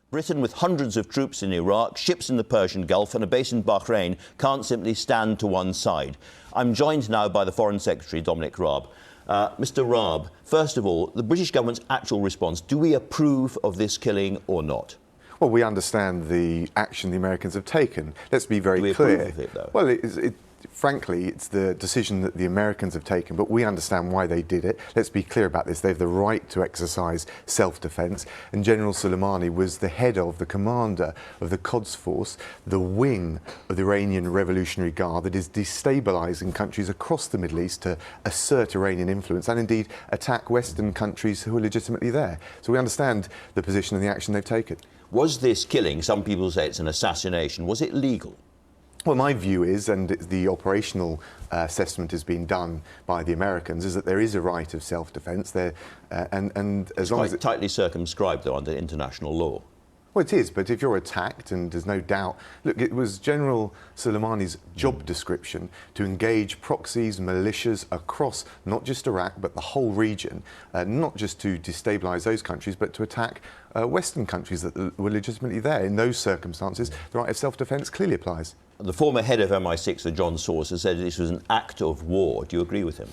Britain, with hundreds of troops in Iraq, ships in the Persian Gulf and a base in Bahrain, can't simply stand to one side. I'm joined now by the Foreign Secretary, Dominic Raab. Mr Raab, first of all, the British government's actual response. Do we approve of this killing or not? Well, we understand the action the Americans have taken. Let's be very clear. Do we approve of it, though? Well, frankly, it's the decision that the Americans have taken, but we understand why they did it. Let's be clear about this. They have the right to exercise self-defense, and General Soleimani was the head of, the commander of the Quds Force, the wing of the Iranian Revolutionary Guard that is destabilizing countries across the Middle East to assert Iranian influence and indeed attack Western countries who are legitimately there. So we understand the position and the action they've taken. Was this killing, some people say it's an assassination, was it legal? Well, my view is, and the operational assessment has been done by the Americans, is that there is a right of self-defence there, and as long as it's quite tightly circumscribed, though, under international law. Well, it is, but if you're attacked, and there's no doubt, look, it was General Soleimani's job description to engage proxies, militias across not just Iraq, but the whole region, not just to destabilise those countries, but to attack Western countries that were legitimately there. In those circumstances, the right of self-defence clearly applies. The former head of MI6, John Source, has said this was an act of war. Do you agree with him?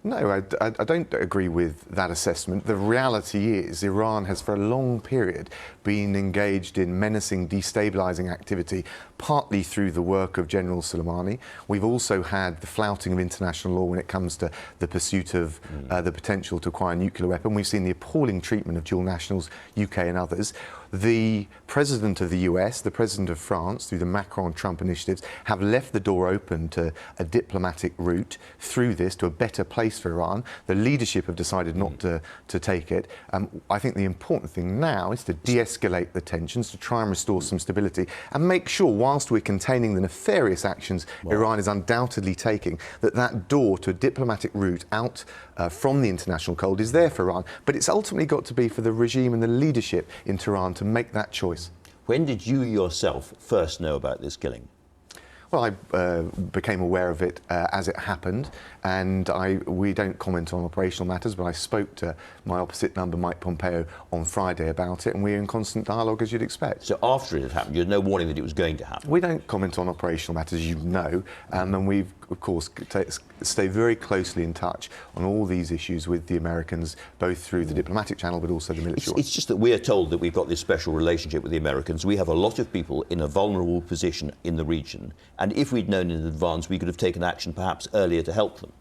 No, I don't agree with that assessment. The reality is Iran has for a long period been engaged in menacing, destabilising activity, partly through the work of General Soleimani. We've also had the flouting of international law when it comes to the pursuit of the potential to acquire a nuclear weapon. We've seen the appalling treatment of dual nationals, UK and others. The President of the US, the President of France, through the Macron-Trump initiatives, have left the door open to a diplomatic route through this to a better place for Iran. The leadership have decided not to take it. I think the important thing now is to de-escalate the tensions, to try and restore some stability and make sure, whilst we're containing the nefarious actions Iran is undoubtedly taking, that door to a diplomatic route out from the international cold is there for Iran. But it's ultimately got to be for the regime and the leadership in Tehran to make that choice. When did you yourself first know about this killing? Well, I became aware of it as it happened, and we don't comment on operational matters, but I spoke to my opposite number, Mike Pompeo, on Friday about it, and we're in constant dialogue, as you'd expect. So after it had happened, you had no warning that it was going to happen? We don't comment on operational matters, you know, and we've, of course, stay very closely in touch on all these issues with the Americans, both through the diplomatic channel, but also the military one. It's just that we're told that we've got this special relationship with the Americans. We have a lot of people in a vulnerable position in the region. And if we'd known in advance, we could have taken action perhaps earlier to help them.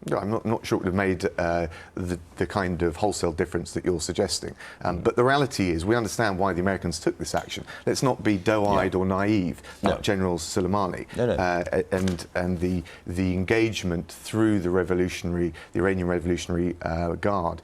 No, I'm not sure it would have made the kind of wholesale difference that you're suggesting. But the reality is we understand why the Americans took this action. Let's not be doe-eyed or naive like General Soleimani. And the engagement through the Iranian Revolutionary Guard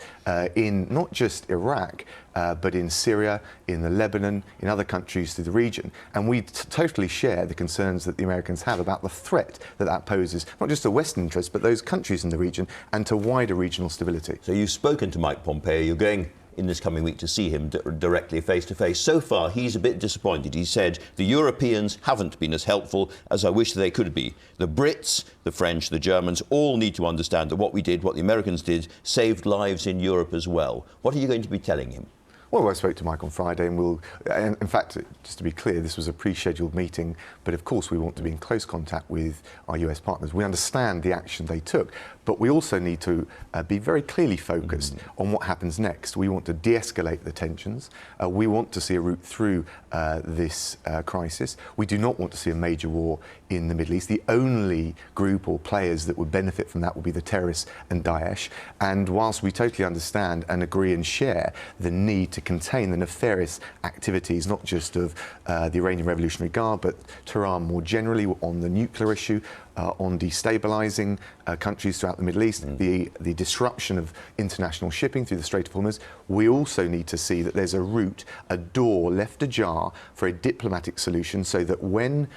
in not just Iraq, but in Syria, in the Lebanon, in other countries through the region. And we totally share the concerns that the Americans have about the threat that poses, not just to Western interests, but those countries in the region and to wider regional stability. So you've spoken to Mike Pompeo. You're going in this coming week to see him directly face-to-face. So far, he's a bit disappointed. He said, the Europeans haven't been as helpful as I wish they could be. The Brits, the French, the Germans all need to understand that what we did, what the Americans did, saved lives in Europe as well. What are you going to be telling him? Well, I spoke to Mike on Friday, and in fact, just to be clear, this was a pre-scheduled meeting, but of course we want to be in close contact with our US partners. We understand the action they took, but we also need to be very clearly focused on what happens next. We want to de-escalate the tensions. We want to see a route through this crisis. We do not want to see a major war in the Middle East. The only group or players that would benefit from that would be the terrorists and Daesh. And whilst we totally understand and agree and share the need to contain the nefarious activities, not just of the Iranian Revolutionary Guard, but Tehran more generally on the nuclear issue, on destabilising countries throughout the Middle East, the disruption of international shipping through the Strait of Hormuz, we also need to see that there's a route, a door left ajar for a diplomatic solution so that when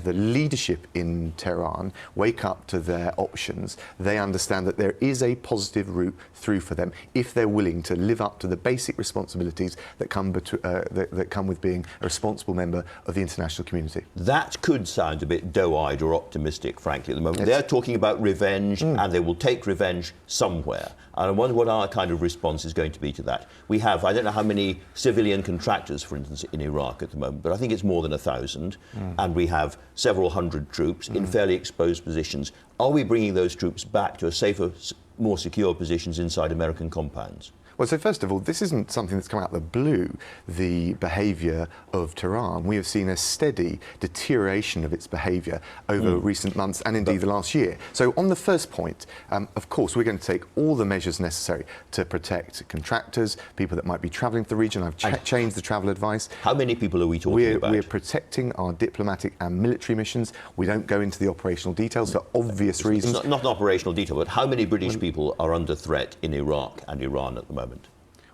the leadership in Tehran wake up to their options, they understand that there is a positive route through for them if they're willing to live up to the basic responsibilities that come with being a responsible member of the international community. That could sound a bit doe-eyed or optimistic, frankly, at the moment. They're talking about revenge, and they will take revenge somewhere. And I wonder what our kind of response is going to be to that. We have, I don't know how many civilian contractors, for instance, in Iraq at the moment, but I think it's more than 1,000. And we have several hundred troops in fairly exposed positions. Are we bringing those troops back to a safer, more secure positions inside American compounds? Well, so first of all, this isn't something that's come out of the blue, the behaviour of Tehran. We have seen a steady deterioration of its behaviour over recent months and indeed the last year. So on the first point, of course, we're going to take all the measures necessary to protect contractors, people that might be travelling to the region. I've changed the travel advice. How many people are we talking about? We're protecting our diplomatic and military missions. We don't go into the operational details for obvious reasons. It's not an operational detail, but how many British people are under threat in Iraq and Iran at the moment?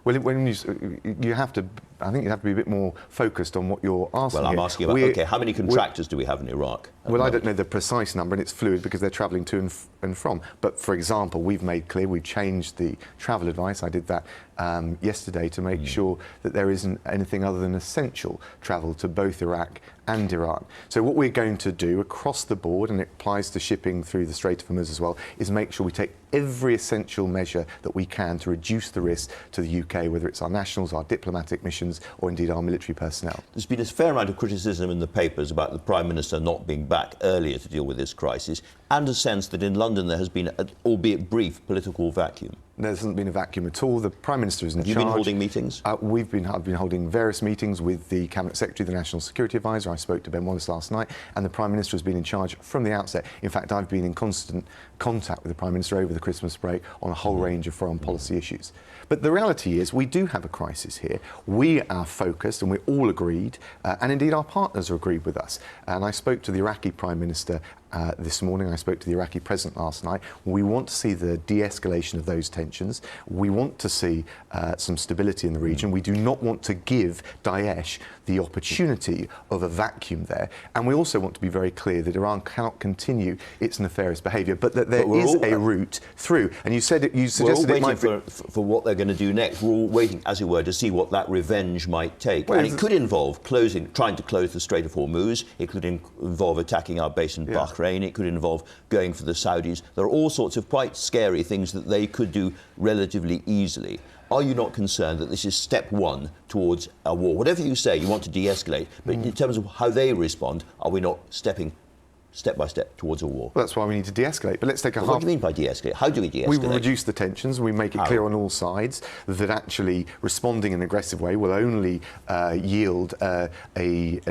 Well, when you have to, I think you have to be a bit more focused on what you're asking. Well, I'm asking about, okay, how many contractors do we have in Iraq? Well, I don't know the precise number, and it's fluid because they're travelling to and from. But, for example, we've made clear, we've changed the travel advice. I did that yesterday to make sure that there isn't anything other than essential travel to both Iraq and Iran. So what we're going to do across the board, and it applies to shipping through the Strait of Hormuz as well, is make sure we take every essential measure that we can to reduce the risk to the UK, whether it's our nationals, our diplomatic missions, or indeed our military personnel. There's been a fair amount of criticism in the papers about the Prime Minister not being back earlier to deal with this crisis, and a sense that in London there has been an, albeit brief, political vacuum. There hasn't been a vacuum at all. The Prime Minister is in charge. You've been holding meetings? I've been holding various meetings with the Cabinet Secretary, the National Security Advisor. I spoke to Ben Wallace last night, and the Prime Minister has been in charge from the outset. In fact, I've been in constant contact with the Prime Minister over the Christmas break on a whole range of foreign policy issues. But the reality is we do have a crisis here. We are focused, and we're all agreed, and indeed our partners are agreed with us. And I spoke to the Iraqi Prime Minister this morning. I spoke to the Iraqi President last night. We want to see the de-escalation of those tensions. We want to see some stability in the region. We do not want to give Daesh the opportunity of a vacuum there. And we also want to be very clear that Iran cannot continue its nefarious behaviour, but that there is a route through. And you suggested it might be... for what they're going to do next. We're all waiting, as it were, to see what that revenge might take. Well, and it could involve trying to close the Strait of Hormuz. It could involve attacking our base in Bahrain. It could involve going for the Saudis. There are all sorts of quite scary things that they could do relatively easily. Are you not concerned that this is step one towards a war? Whatever you say, you want to de-escalate, but in terms of how they respond, are we not stepping step by step towards a war? Well, that's why we need to de-escalate. But let's take a What do you mean by de-escalate? How do we de-escalate? We will reduce the tensions. We make it clear on all sides that actually responding in an aggressive way will only yield an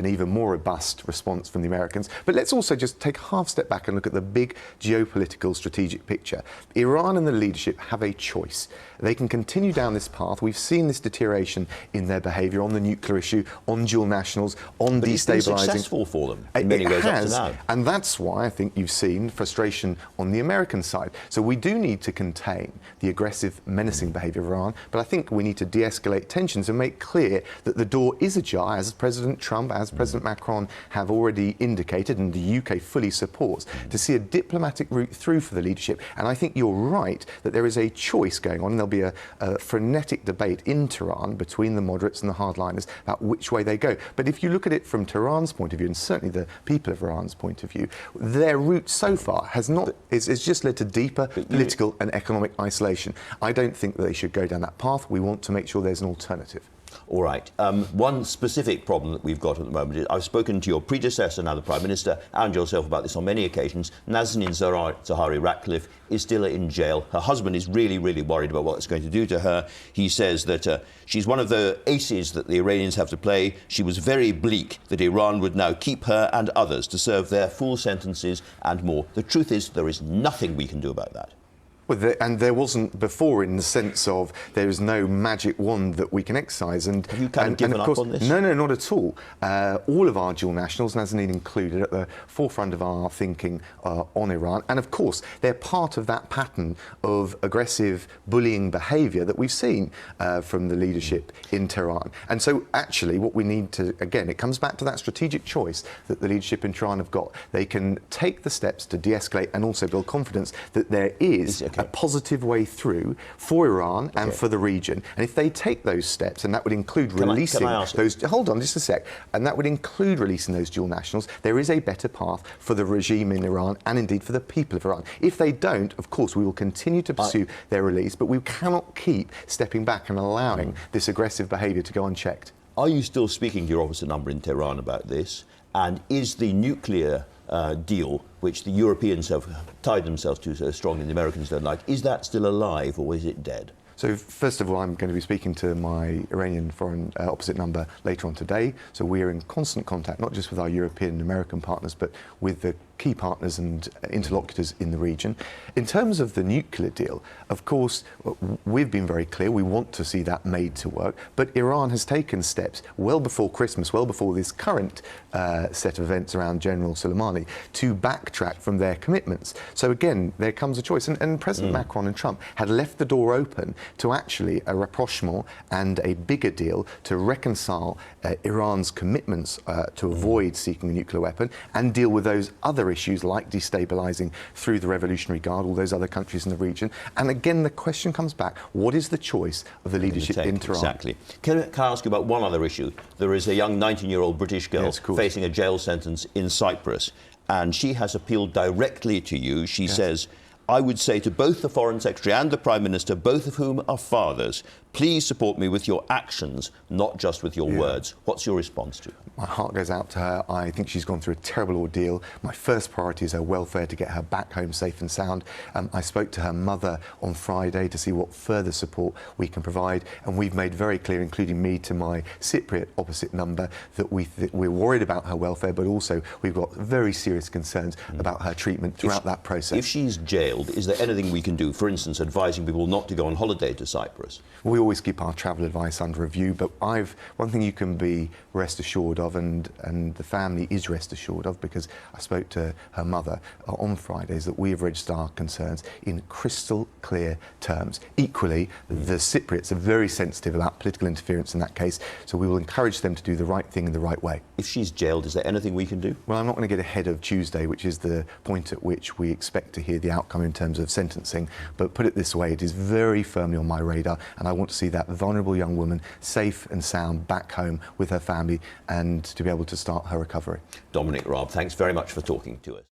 even more robust response from the Americans. But let's also just take a half step back and look at the big geopolitical strategic picture. Iran and the leadership have a choice. They can continue down this path. We've seen this deterioration in their behaviour on the nuclear issue, on dual nationals, on but destabilising. It's been successful for them in many ways up to now. And that's why I think you've seen frustration on the American side. So we do need to contain the aggressive, menacing behaviour of Iran, but I think we need to de-escalate tensions and make clear that the door is ajar, as President Trump, as President Macron have already indicated, and the UK fully supports, to see a diplomatic route through for the leadership. And I think you're right that there is a choice going on, and there'll be a frenetic debate in Tehran between the moderates and the hardliners about which way they go. But if you look at it from Tehran's point of view, and certainly the people of Iran's point of view, their route so far has not it's just led to deeper political and economic isolation. I don't think that they should go down that path. We want to make sure there's an alternative. All right. One specific problem that we've got at the moment is I've spoken to your predecessor, now the Prime Minister, and yourself about this on many occasions. Nazanin Zaghari Ratcliffe is still in jail. Her husband is really, really worried about what it's going to do to her. He says that she's one of the aces that the Iranians have to play. She was very bleak that Iran would now keep her and others to serve their full sentences and more. The truth is there is nothing we can do about that. Well, and there wasn't before, in the sense of there is no magic wand that we can exercise. And have you kind of given up on this? No, not at all. All of our dual nationals, Nazanin included, at the forefront of our thinking on Iran. And of course, they're part of that pattern of aggressive bullying behaviour that we've seen from the leadership in Tehran. And so actually what we need to, again, it comes back to that strategic choice that the leadership in Tehran have got. They can take the steps to de-escalate and also build confidence that there is a positive way through for Iran and for the region. And if they take those steps, and that would include releasing those... Hold on just a sec. And that would include releasing those dual nationals. There is a better path for the regime in Iran and indeed for the people of Iran. If they don't, of course, we will continue to pursue their release, but we cannot keep stepping back and allowing this aggressive behaviour to go unchecked. Are you still speaking to your officer number in Tehran about this? And is the nuclear deal, which the Europeans have tied themselves to so strongly and the Americans don't like, is that still alive or is it dead? So first of all, I'm going to be speaking to my Iranian foreign opposite number later on today. So we are in constant contact, not just with our European and American partners, but with the key partners and interlocutors in the region. In terms of the nuclear deal, of course, we've been very clear. We want to see that made to work. But Iran has taken steps well before Christmas, well before this current set of events around General Soleimani, to backtrack from their commitments. So again, there comes a choice. And President Macron and Trump had left the door open to actually a rapprochement and a bigger deal to reconcile Iran's commitments to avoid seeking a nuclear weapon and deal with those other issues like destabilising through the Revolutionary Guard, all those other countries in the region. And again, the question comes back, what is the choice of the leadership in Tehran? Exactly. Can I ask you about one other issue? There is a young 19-year-old British girl facing a jail sentence in Cyprus, and she has appealed directly to you. She says, I would say to both the Foreign Secretary and the Prime Minister, both of whom are fathers, please support me with your actions, not just with your words. What's your response to it? My heart goes out to her. I think she's gone through a terrible ordeal. My first priority is her welfare, to get her back home safe and sound. I spoke to her mother on Friday to see what further support we can provide, and we've made very clear, including me to my Cypriot opposite number, that we're worried about her welfare, but also we've got very serious concerns about her treatment throughout that process. If she's jailed, is there anything we can do, for instance, advising people not to go on holiday to Cyprus? We always keep our travel advice under review, but one thing you can be rest assured of, and the family is rest assured of, because I spoke to her mother on Friday, is that we have registered our concerns in crystal clear terms. Equally, the Cypriots are very sensitive about political interference in that case, so we will encourage them to do the right thing in the right way. If she's jailed, is there anything we can do? Well, I'm not going to get ahead of Tuesday, which is the point at which we expect to hear the outcome in terms of sentencing, but put it this way, it is very firmly on my radar, and I want to see that vulnerable young woman safe and sound back home with her family and to be able to start her recovery. Dominic Raab, thanks very much for talking to us.